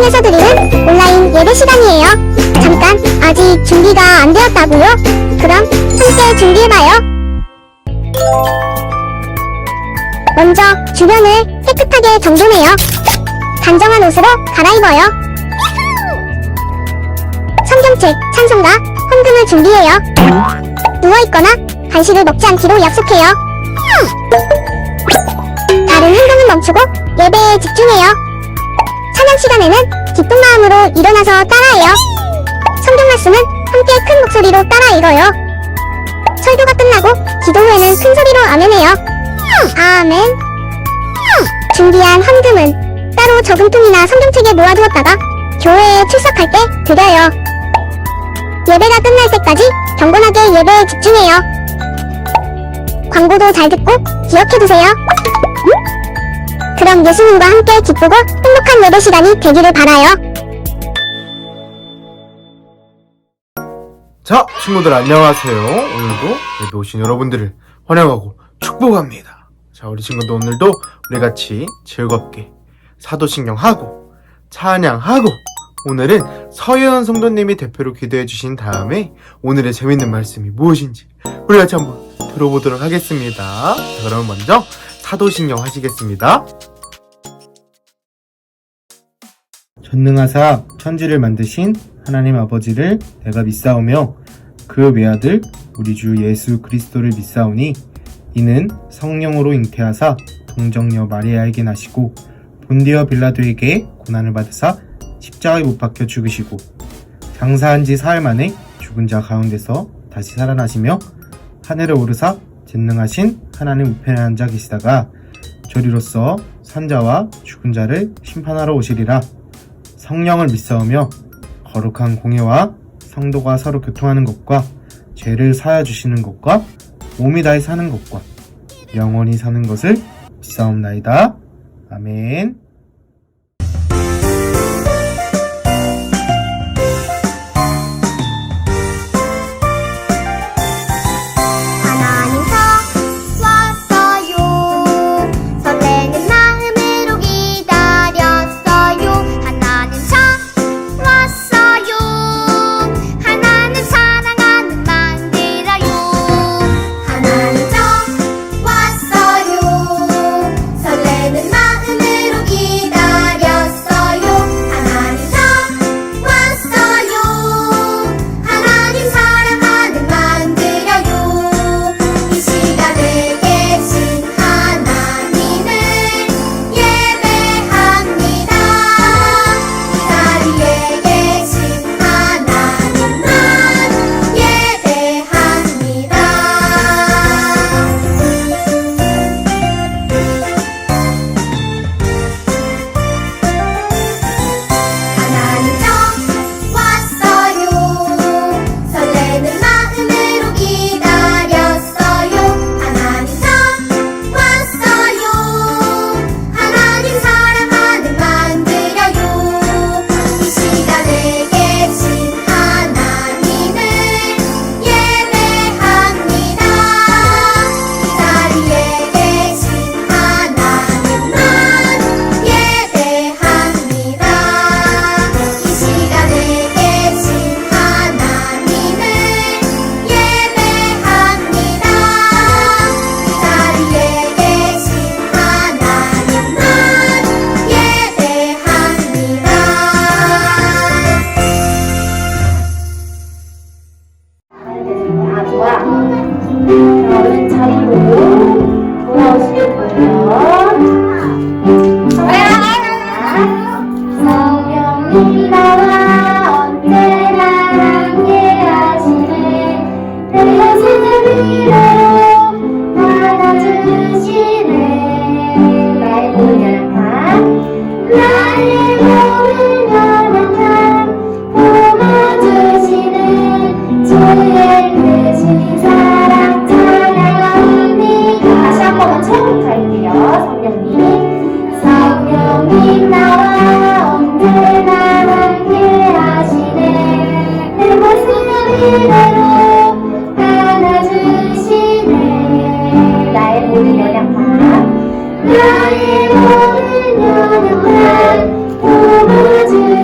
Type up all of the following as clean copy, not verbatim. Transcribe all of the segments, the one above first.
가정에서 드리는 온라인 예배 시간이에요. 잠깐, 아직 준비가 안 되었다고요? 그럼 함께 준비해봐요. 먼저 주변을 깨끗하게 정돈해요. 단정한 옷으로 갈아입어요. 성경책, 찬송가, 헌금을 준비해요. 누워있거나 간식을 먹지 않기로 약속해요. 다른 행동은 멈추고 예배에 집중해요. 찬양 시간에는 기쁜 마음으로 일어나서 따라해요. 성경 말씀은 함께 큰 목소리로 따라 읽어요. 설교가 끝나고 기도 후에는 큰 소리로 아멘해요. 아멘. 준비한 헌금은 따로 저금통이나 성경책에 모아두었다가 교회에 출석할 때 드려요. 예배가 끝날 때까지 경건하게 예배에 집중해요. 광고도 잘 듣고 기억해두세요. 그럼 예수님과 함께 기쁘고 행복한 예배 시간이 되기를 바라요. 자, 친구들 안녕하세요. 오늘도 예배 오신 여러분들을 환영하고 축복합니다. 자, 우리 친구들 오늘도 우리 같이 즐겁게 사도신경하고 찬양하고 오늘은 서예은 성도님이 대표로 기도해 주신 다음에 오늘의 재밌는 말씀이 무엇인지 우리 같이 한번 들어보도록 하겠습니다. 자, 그럼 먼저 사도신경 하시겠습니다. 전능하사 천지를 만드신 하나님 아버지를 내가 믿사오며 그 외아들 우리 주 예수 그리스도를 믿사오니 이는 성령으로 잉태하사 동정녀 마리아에게 나시고 본디어 빌라도에게 고난을 받으사 십자가에 못 박혀 죽으시고 장사한 지 사흘 만에 죽은 자 가운데서 다시 살아나시며 하늘에 오르사 전능하신 하나님 우편에 앉아 계시다가 저리로서 산자와 죽은 자를 심판하러 오시리라. 성령을 믿사오며 거룩한 공예와 성도가 서로 교통하는 것과 죄를 사하여 주시는 것과 몸이 다해 사는 것과 영원히 사는 것을 믿사옵나이다. 아멘. 나의 모든 연약함 도와주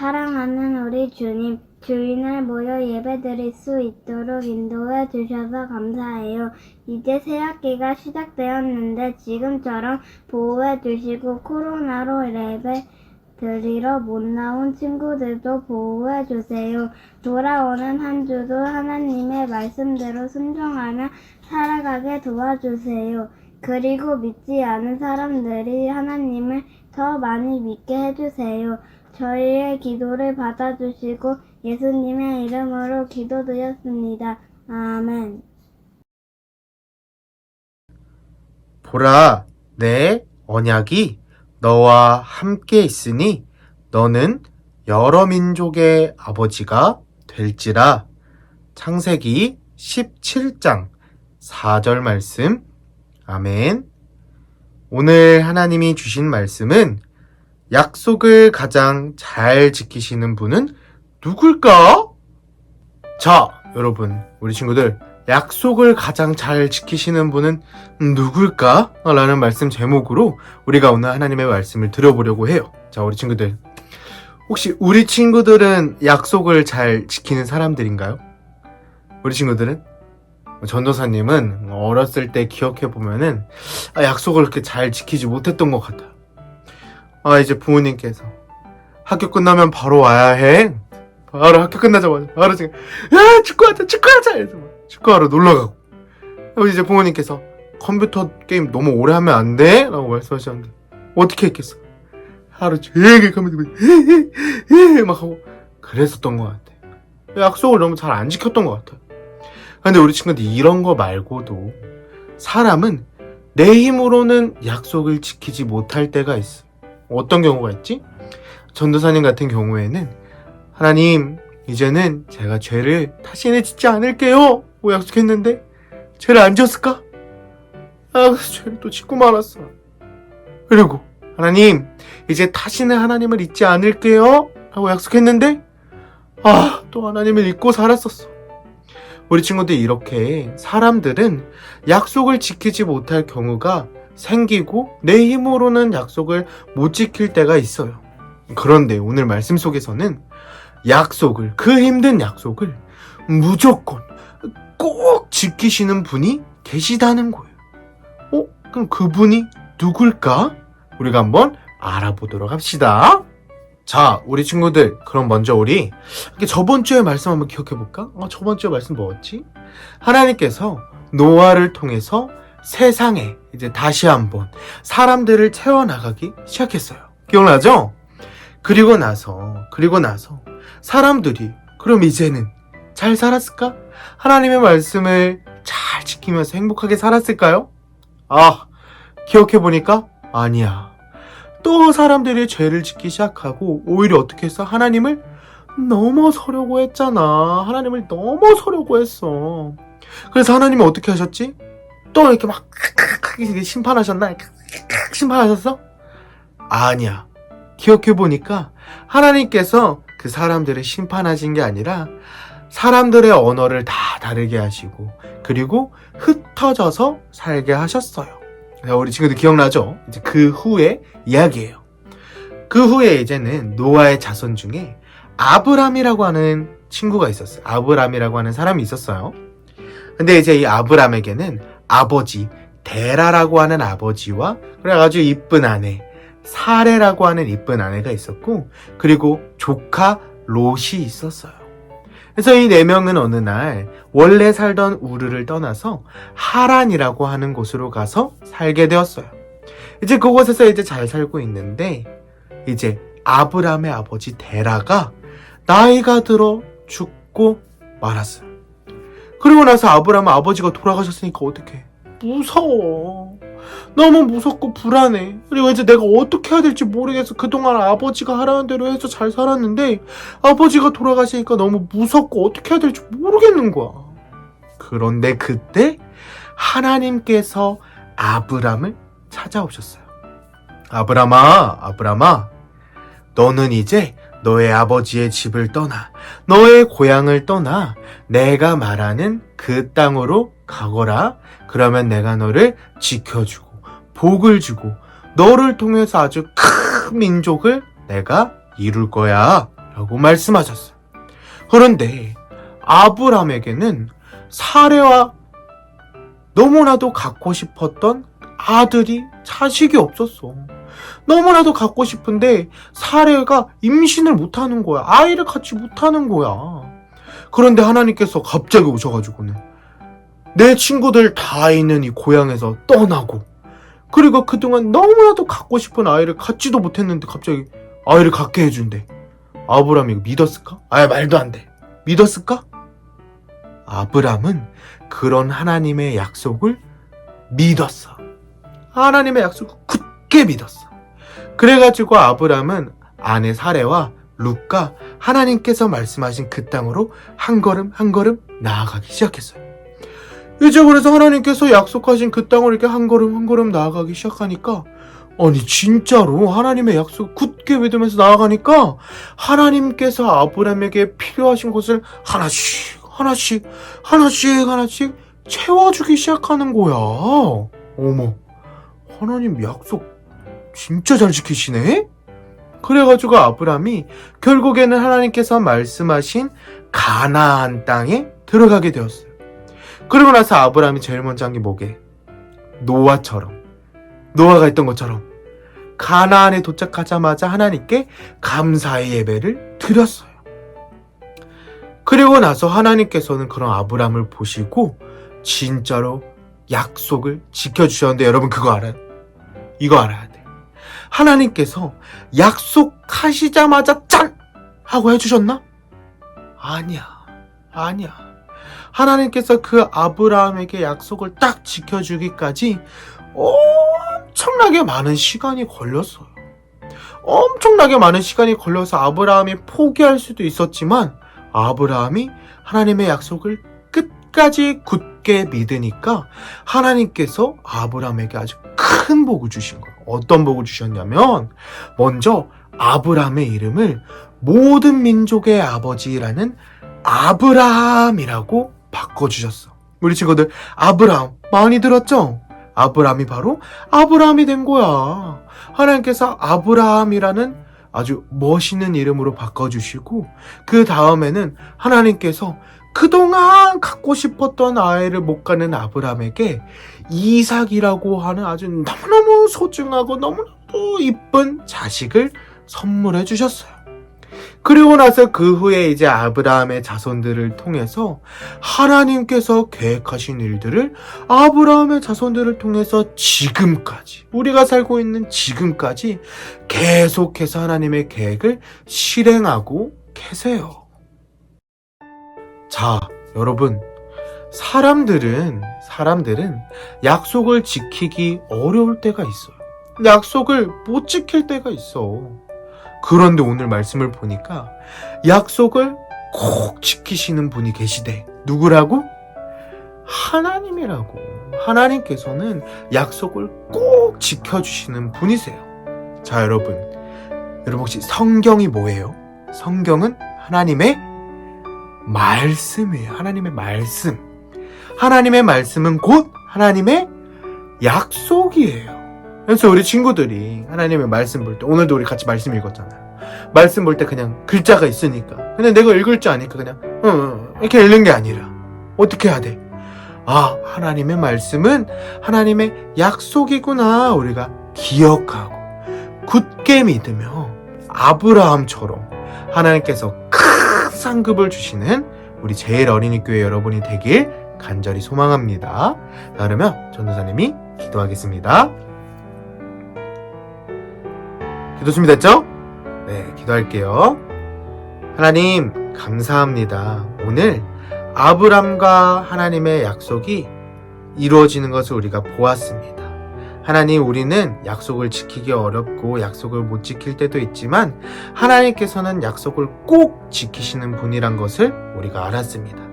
사랑하는 우리 주님, 주인을 모여 예배드릴 수 있도록 인도해 주셔서 감사해요. 이제 새학기가 시작되었는데 지금처럼 보호해 주시고 코로나로 예배 드리러 못 나온 친구들도 보호해 주세요. 돌아오는 한 주도 하나님의 말씀대로 순종하며 살아가게 도와주세요. 그리고 믿지 않은 사람들이 하나님을 더 많이 믿게 해주세요. 저희의 기도를 받아주시고 예수님의 이름으로 기도드렸습니다. 아멘. 보라, 내 언약이 너와 함께 있으니 너는 여러 민족의 아버지가 될지라. 창세기 17장 4절 말씀. 아멘. 오늘 하나님이 주신 말씀은 약속을 가장 잘 지키시는 분은 누굴까? 자, 여러분, 우리 친구들, 약속을 가장 잘 지키시는 분은 누굴까? 라는 말씀 제목으로 우리가 오늘 하나님의 말씀을 들어보려고 해요. 자, 우리 친구들, 혹시 우리 친구들은 약속을 잘 지키는 사람들인가요? 우리 친구들은? 전도사님은 어렸을 때 기억해보면은 약속을 그렇게 잘 지키지 못했던 것 같아요. 이제 부모님께서 학교 끝나면 바로 와야 해. 바로 학교 끝나자마자 바로 지금 야 축구하자 해서 축구하러 놀러가고, 이제 부모님께서 컴퓨터 게임 너무 오래 하면 안 돼? 라고 말씀하셨는데 어떻게 했겠어? 하루 종일 컴퓨터 막 하고 그랬었던 것 같아요. 약속을 너무 잘 안 지켰던 것 같아요. 근데 우리 친구들 이런 거 말고도 사람은 내 힘으로는 약속을 지키지 못할 때가 있어. 어떤 경우가 있지? 전도사님 같은 경우에는 하나님, 이제는 제가 죄를 다시는 짓지 않을게요 뭐 약속했는데 죄를 안 지었을까? 죄를 또 짓고 말았어. 그리고 하나님, 이제 다시는 하나님을 잊지 않을게요 라고 약속했는데 또 하나님을 잊고 살았었어. 우리 친구들, 이렇게 사람들은 약속을 지키지 못할 경우가 생기고 내 힘으로는 약속을 못 지킬 때가 있어요. 그런데 오늘 말씀 속에서는 약속을, 그 힘든 약속을 무조건 꼭 지키시는 분이 계시다는 거예요. 그럼 그분이 누굴까? 우리가 한번 알아보도록 합시다. 자, 우리 친구들, 그럼 먼저 우리 저번 주의 말씀 한번 기억해볼까? 저번 주의 말씀 뭐였지? 하나님께서 노아를 통해서 세상에 이제 다시 한번 사람들을 채워나가기 시작했어요. 기억나죠? 그리고 나서 사람들이 그럼 이제는 잘 살았을까? 하나님의 말씀을 잘 지키면서 행복하게 살았을까요? 기억해보니까 아니야. 또 사람들이 죄를 짓기 시작하고 오히려 어떻게 했어? 하나님을 넘어서려고 했잖아. 하나님을 넘어서려고 했어. 그래서 하나님은 어떻게 하셨지? 또 이렇게 막 심판하셨나? 심판하셨어? 아니야. 기억해보니까 하나님께서 그 사람들을 심판하신 게 아니라 사람들의 언어를 다 다르게 하시고 그리고 흩어져서 살게 하셨어요. 우리 친구들 기억나죠? 이제 그 후의 이야기예요. 그 후에 이제는 노아의 자손 중에 아브람이라고 하는 친구가 있었어요. 아브람이라고 하는 사람이 있었어요. 근데 이제 이 아브람에게는 아버지 데라라고 하는 아버지와 그래 아주 이쁜 아내 사레라고 하는 이쁜 아내가 있었고, 그리고 조카 롯이 있었어요. 그래서 이 네 명은 어느 날 원래 살던 우르를 떠나서 하란이라고 하는 곳으로 가서 살게 되었어요. 이제 그곳에서 이제 잘 살고 있는데 이제 아브람의 아버지 데라가 나이가 들어 죽고 말았어요. 그리고 나서 아브람은 아버지가 돌아가셨으니까 어떡해? 무서워. 너무 무섭고 불안해. 그리고 이제 내가 어떻게 해야 될지 모르겠어. 그동안 아버지가 하라는 대로 해서 잘 살았는데 아버지가 돌아가시니까 너무 무섭고 어떻게 해야 될지 모르겠는 거야. 그런데 그때 하나님께서 아브람을 찾아오셨어요. 아브람아, 너는 이제 너의 아버지의 집을 떠나 너의 고향을 떠나 내가 말하는 그 땅으로 가거라. 그러면 내가 너를 지켜주고 복을 주고 너를 통해서 아주 큰 민족을 내가 이룰 거야 라고 말씀하셨어요. 그런데 아브람에게는 사레와 너무나도 갖고 싶었던 아들이 자식이 없었어. 너무나도 갖고 싶은데 사레가 임신을 못하는 거야. 아이를 갖지 못하는 거야. 그런데 하나님께서 갑자기 오셔가지고는 내 친구들 다 있는 이 고향에서 떠나고, 그리고 그동안 너무나도 갖고 싶은 아이를 갖지도 못했는데 갑자기 아이를 갖게 해준대. 아브람이 믿었을까? 말도 안 돼. 믿었을까? 아브람은 그런 하나님의 약속을 믿었어. 하나님의 약속을 굳게 믿었어. 그래가지고 아브람은 아내 사레와 룻과 하나님께서 말씀하신 그 땅으로 한 걸음 한 걸음 나아가기 시작했어요. 이제 그래서 하나님께서 약속하신 그 땅을 이렇게 한 걸음 한 걸음 나아가기 시작하니까, 아니 진짜로 하나님의 약속 굳게 믿으면서 나아가니까 하나님께서 아브람에게 필요하신 것을 하나씩 채워주기 시작하는 거야. 어머, 하나님 약속 진짜 잘 지키시네? 그래가지고 아브람이 결국에는 하나님께서 말씀하신 가나안 땅에 들어가게 되었어요. 그리고 나서 아브람이 제일 먼저 한 게 뭐게? 노아가 했던 것처럼 가나안에 도착하자마자 하나님께 감사의 예배를 드렸어요. 그리고 나서 하나님께서는 그런 아브람을 보시고 진짜로 약속을 지켜주셨는데, 여러분 그거 알아요? 이거 알아야 돼. 하나님께서 약속하시자마자 짠! 하고 해주셨나? 아니야. 하나님께서 그 아브라함에게 약속을 딱 지켜주기까지 엄청나게 많은 시간이 걸렸어요. 엄청나게 많은 시간이 걸려서 아브라함이 포기할 수도 있었지만, 아브라함이 하나님의 약속을 끝까지 굳게 믿으니까 하나님께서 아브라함에게 아주 큰 복을 주신 거예요. 어떤 복을 주셨냐면, 먼저 아브라함의 이름을 모든 민족의 아버지라는 아브라함이라고 바꿔주셨어. 우리 친구들 아브라함 많이 들었죠? 아브라함이 바로 아브라함이 된 거야. 하나님께서 아브라함이라는 아주 멋있는 이름으로 바꿔주시고, 그 다음에는 하나님께서 그동안 갖고 싶었던 아이를 못 가는 아브라함에게 이삭이라고 하는 아주 너무너무 소중하고 너무나도 이쁜 자식을 선물해 주셨어요. 그리고 나서 그 후에 이제 아브라함의 자손들을 통해서 하나님께서 계획하신 일들을 아브라함의 자손들을 통해서 지금까지, 우리가 살고 있는 지금까지 계속해서 하나님의 계획을 실행하고 계세요. 자, 여러분, 사람들은 약속을 지키기 어려울 때가 있어요. 약속을 못 지킬 때가 있어. 그런데 오늘 말씀을 보니까 약속을 꼭 지키시는 분이 계시대. 누구라고? 하나님이라고. 하나님께서는 약속을 꼭 지켜주시는 분이세요. 자, 여러분 혹시 성경이 뭐예요? 성경은 하나님의 말씀이에요. 하나님의 말씀. 하나님의 말씀은 곧 하나님의 약속이에요. 그래서 우리 친구들이 하나님의 말씀 볼 때, 오늘도 우리 같이 말씀 읽었잖아요. 말씀 볼 때 그냥 글자가 있으니까, 그냥 내가 읽을 줄 아니까 그냥 이렇게 읽는 게 아니라 어떻게 해야 돼? 하나님의 말씀은 하나님의 약속이구나. 우리가 기억하고 굳게 믿으며 아브라함처럼 하나님께서 큰 상급을 주시는 우리 제일 어린이 교회 여러분이 되길 간절히 소망합니다. 자, 그러면 전도사님이 기도하겠습니다. 기도 준비됐죠? 네, 기도할게요. 하나님, 감사합니다. 오늘 아브람과 하나님의 약속이 이루어지는 것을 우리가 보았습니다. 하나님, 우리는 약속을 지키기 어렵고 약속을 못 지킬 때도 있지만 하나님께서는 약속을 꼭 지키시는 분이란 것을 우리가 알았습니다.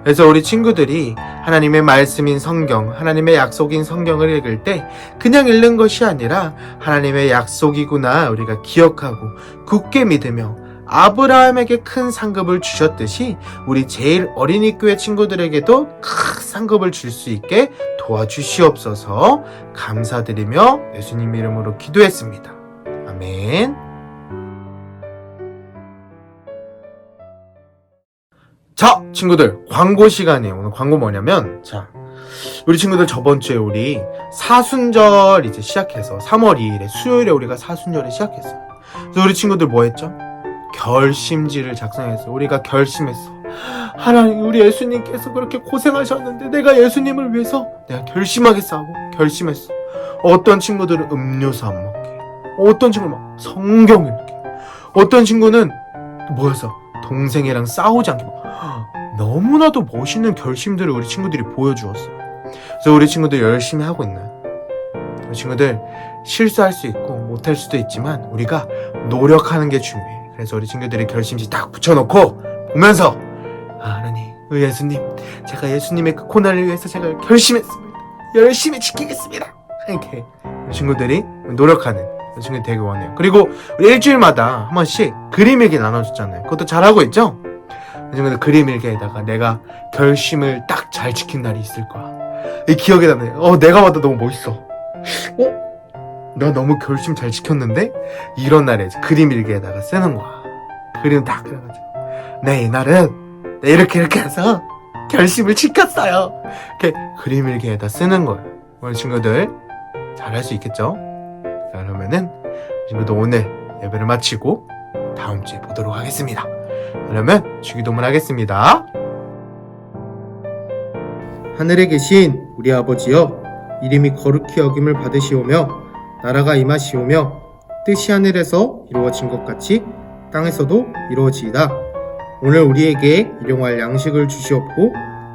그래서 우리 친구들이 하나님의 말씀인 성경, 하나님의 약속인 성경을 읽을 때 그냥 읽는 것이 아니라 하나님의 약속이구나 우리가 기억하고 굳게 믿으며 아브라함에게 큰 상급을 주셨듯이 우리 제일 어린이 교회 친구들에게도 큰 상급을 줄 수 있게 도와주시옵소서. 감사드리며 예수님 이름으로 기도했습니다. 아멘. 자, 친구들, 광고 시간이에요. 오늘 광고 뭐냐면, 자, 우리 친구들 저번 주에 우리 사순절 이제 시작해서 3월 2일에 수요일에 우리가 사순절을 시작했어요. 그래서 우리 친구들 뭐 했죠? 결심지를 작성했어. 우리가 결심했어. 하나님, 우리 예수님께서 그렇게 고생하셨는데 내가 예수님을 위해서 내가 결심하겠어 하고 결심했어. 어떤 친구들은 음료수 안 먹기, 어떤 친구는 막 성경 읽기, 어떤 친구는 뭐였어? 동생이랑 싸우지 않기. 너무나도 멋있는 결심들을 우리 친구들이 보여주었어. 그래서 우리 친구들 열심히 하고 있나요? 우리 친구들 실수할 수 있고 못할 수도 있지만 우리가 노력하는 게 중요해. 그래서 우리 친구들이 결심지 딱 붙여놓고 보면서 하나님, 예수님, 제가 예수님의 그 고난을 위해서 제가 결심했습니다. 열심히 지키겠습니다. 이렇게 우리 친구들이 노력하는 우리 친구들이 되게 원해요. 그리고 우리 일주일마다 한 번씩 그림 일기 나눠줬잖아요. 그것도 잘하고 있죠? 우리 친구들 그림 일기에다가 내가 결심을 딱 잘 지킨 날이 있을 거야. 이 기억에 남네. 내가 봐도 너무 멋있어. 나 너무 결심 잘 지켰는데? 이런 날에 그림 일기에다가 쓰는 거야. 그림 딱 그려가지고 네, 이날은 이렇게 해서 결심을 지켰어요. 이렇게 그림 일기에다 쓰는 거예요. 우리 친구들 잘할 수 있겠죠? 자, 그러면은 친구들 오늘 예배를 마치고 다음 주에 보도록 하겠습니다. 그러면 주기도문 하겠습니다. 하늘에 계신 우리 아버지여, 이름이 거룩히 여김을 받으시오며 나라가 임하시오며 뜻이 하늘에서 이루어진 것 같이 땅에서도 이루어지이다. 오늘 우리에게 일용할 양식을 주시옵고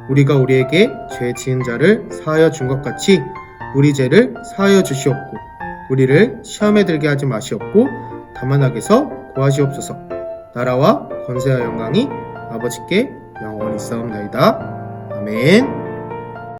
우리가 우리에게 죄 지은 자를 사하여 준 것 같이 우리 죄를 사하여 주시옵고 우리를 시험에 들게 하지 마시옵고 다만 악에서 구하시옵소서. 나라와 권세와 영광이 아버지께 영원히 있사옵나이다. 아멘.